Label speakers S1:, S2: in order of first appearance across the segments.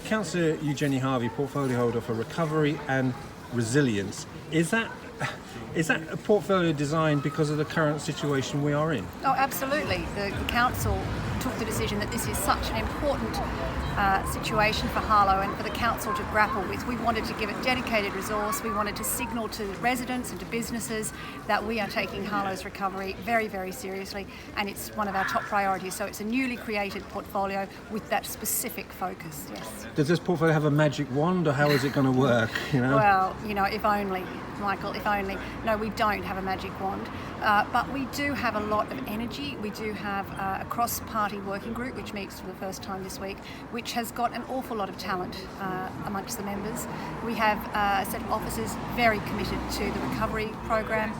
S1: Councillor Eugenie Harvey, portfolio holder for recovery and resilience. Is that a portfolio designed because of the current situation we are in?
S2: Oh, absolutely. The council took the decision that this is such an important situation for Harlow and for the council to grapple with. We wanted to give it dedicated resource. We wanted to signal to residents and to businesses that we are taking Harlow's recovery very, very seriously, and it's one of our top priorities. So it's a newly created portfolio with that specific focus, yes.
S1: Does this portfolio have a magic wand, or how is it going to work?
S2: Well, if only, Michael, if only. No, we don't have a magic wand, but we do have a lot of energy. We do have a cross-party working group which meets for the first time this week, which has got an awful lot of talent amongst the members. We have a set of officers very committed to the recovery program.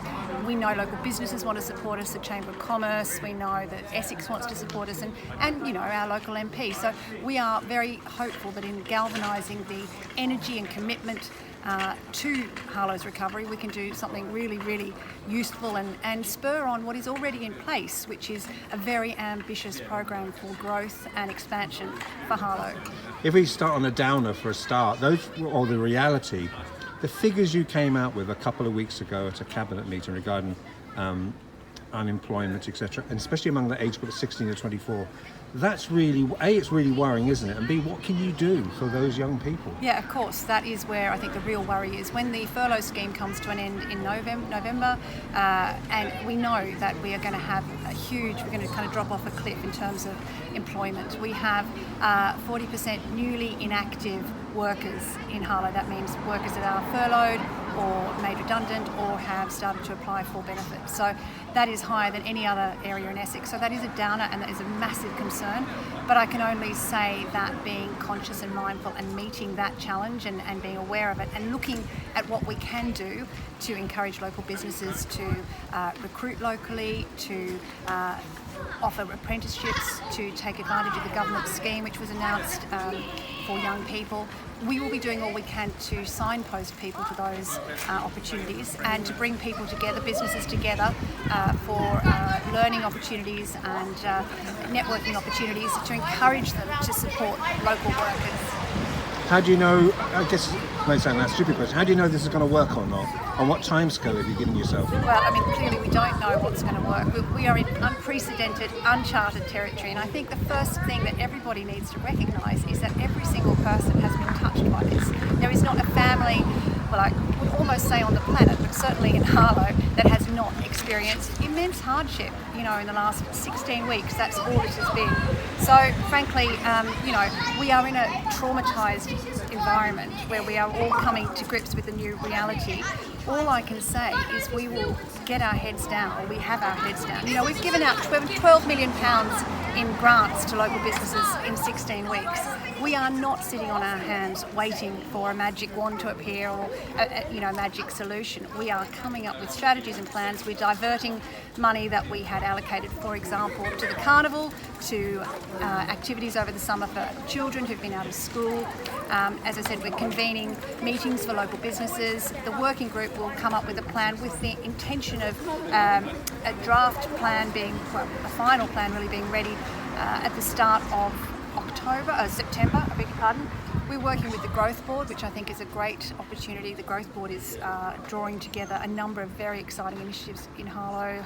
S2: We know local businesses want to support us, the Chamber of Commerce. We know that Essex wants to support us, and our local MP. So we are very hopeful that in galvanising the energy and commitment to Harlow's recovery, we can do something really, really useful and spur on what is already in place, which is a very ambitious program for growth and expansion for Harlow.
S1: If we start on a downer for a start, the reality, the figures you came out with a couple of weeks ago at a cabinet meeting regarding unemployment, etc., and especially among the age group of 16 to 24, that's really, it's really worrying, isn't it? And B, what can you do for those young people?
S2: Yeah, of course. That is where I think the real worry is. When the furlough scheme comes to an end in November, and we know that we are going to have we're going to kind of drop off a cliff in terms of employment. We have 40% newly inactive workers in Harlow. That means workers that are furloughed or made redundant or have started to apply for benefits. So that is higher than any other area in Essex. So that is a downer and that is a massive concern. But I can only say that being conscious and mindful and meeting that challenge and being aware of it and looking at what we can do to encourage local businesses to recruit locally, to offer apprenticeships, to take advantage of the government scheme which was announced for young people. We will be doing all we can to signpost people to those opportunities and to bring people together, businesses together for learning opportunities and networking opportunities to encourage them to support local workers.
S1: How do you know, I guess it may sound like a stupid question, how do you know this is going to work or not? On what timescale have you given yourself?
S2: Well, clearly we don't know what's going to work. We are in unprecedented, uncharted territory, and I think the first thing that everybody needs to recognise is that every single person has been touched by this. There is not a family, well, I would almost say on the planet, but certainly in Harlow, that has not experienced immense hardship, in the last 16 weeks. That's all it has been. So, frankly, we are in a traumatised environment where we are all coming to grips with the new reality. All I can say is we will get our heads down, or we have our heads down. We've given out £12 million in grants to local businesses in 16 weeks. We are not sitting on our hands waiting for a magic wand to appear or a magic solution. We are coming up with strategies and plans. We're diverting money that we had allocated, for example, to the carnival, to activities over the summer for children who've been out of school. As I said, we're convening meetings for local businesses. The working group will come up with a plan with the intention of a draft plan a final plan really being ready at the start of September, I beg your pardon. We're working with the Growth Board, which I think is a great opportunity. The Growth Board is drawing together a number of very exciting initiatives in Harlow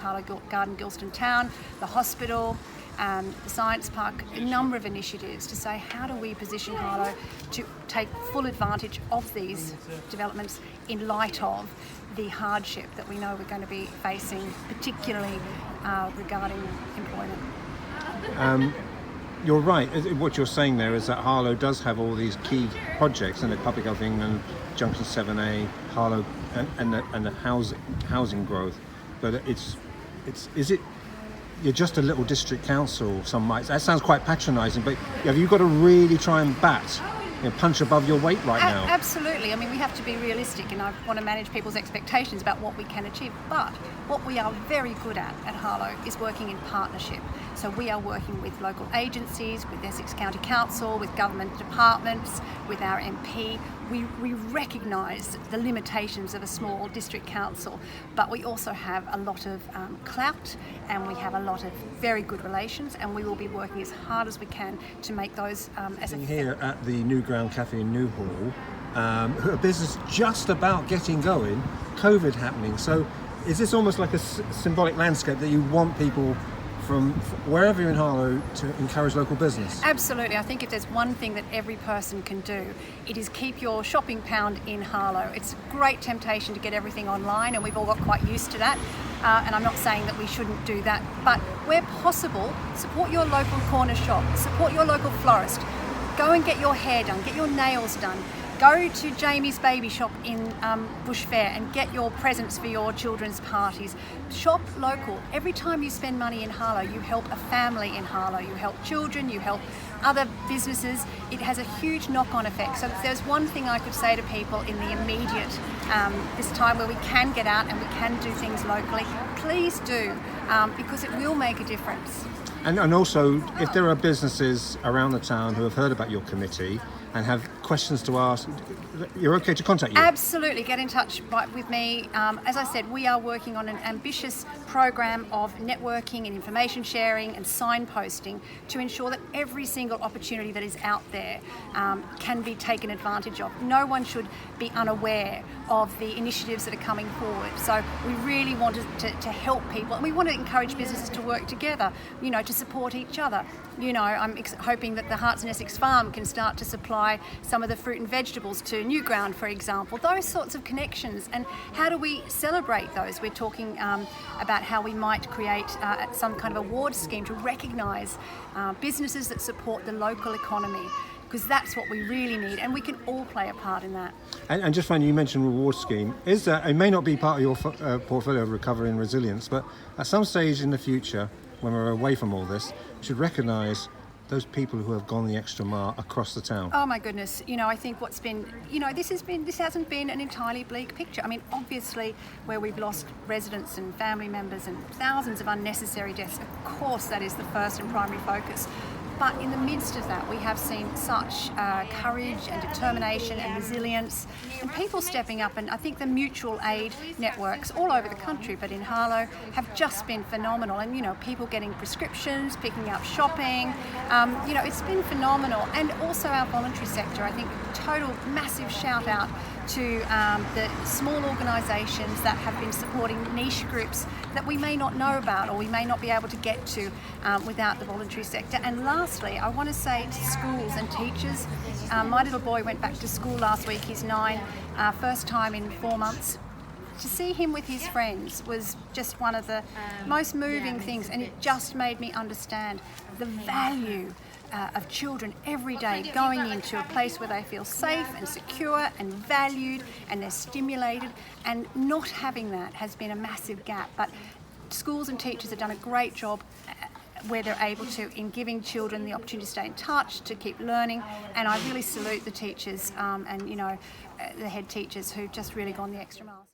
S2: Garden, Gilston Town, the hospital, the Science Park, a number of initiatives to say how do we position Harlow to take full advantage of these developments in light of the hardship that we know we're going to be facing, particularly regarding employment.
S1: You're right. What you're saying there is that Harlow does have all these key projects in the public health England, Junction 7A, Harlow, and the housing growth. But you're just a little district council. That sounds quite patronising. But have you got to really try and punch above your weight right now?
S2: Absolutely. We have to be realistic, and I want to manage people's expectations about what we can achieve. But what we are very good at Harlow is working in partnership. So we are working with local agencies, with Essex County Council, with government departments, with our MP. We recognise the limitations of a small district council, but we also have a lot of clout, and we have a lot of very good relations, and we will be working as hard as we can to make those
S1: Here at the new Ground Cafe in Newhall, a business just about getting going, COVID happening. So is this almost like a symbolic landscape that you want people from wherever you're in Harlow to encourage local business?
S2: Absolutely. I think if there's one thing that every person can do, it is keep your shopping pound in Harlow. It's a great temptation to get everything online, and we've all got quite used to that. And I'm not saying that we shouldn't do that, but where possible, support your local corner shop, support your local florist. Go and get your hair done, get your nails done. Go to Jamie's Baby Shop in Bush Fair and get your presents for your children's parties. Shop local. Every time you spend money in Harlow, you help a family in Harlow. You help children, you help other businesses. It has a huge knock-on effect. So if there's one thing I could say to people in the immediate, this time where we can get out and we can do things locally, please do, because it will make a difference.
S1: And also, if there are businesses around the town who have heard about your committee and have questions to ask, you're okay to contact you?
S2: Absolutely, get in touch with me. As I said, we are working on an ambitious program of networking and information sharing and signposting to ensure that every single opportunity that is out there can be taken advantage of. No one should be unaware of the initiatives that are coming forward. So we really want to help people, and we want to encourage businesses to work together, to support each other. I'm hoping that the Hearts and Essex Farm can start to supply some of the fruit and vegetables to New Ground, for example. Those sorts of connections, and how do we celebrate those? We're talking about how we might create some kind of award scheme to recognise businesses that support the local economy, because that's what we really need, and we can all play a part in that.
S1: And just finally, you mentioned reward scheme. It may not be part of your portfolio of recovery and resilience, but at some stage in the future, when we're away from all this, we should recognise those people who have gone the extra mile across the town.
S2: Oh my goodness, I think what's been, this hasn't been an entirely bleak picture. I mean, obviously, where we've lost residents and family members and thousands of unnecessary deaths, of course that is the first and primary focus. But in the midst of that, we have seen such courage and determination and resilience, and people stepping up. And I think the mutual aid networks all over the country, but in Harlow, have just been phenomenal. And people getting prescriptions, picking up shopping. It's been phenomenal. And also our voluntary sector. I think total massive shout out to the small organisations that have been supporting niche groups that we may not know about or we may not be able to get to without the voluntary sector. And lastly, I want to say to schools and teachers, my little boy went back to school last week, he's 9, first time in 4 months. To see him with his friends was just one of the most moving things, and it just made me understand the value of children every day going into a place where they feel safe and secure and valued and they're stimulated, and not having that has been a massive gap. But schools and teachers have done a great job where they're able to, in giving children the opportunity to stay in touch, to keep learning, and I really salute the teachers and the head teachers who've just really gone the extra mile.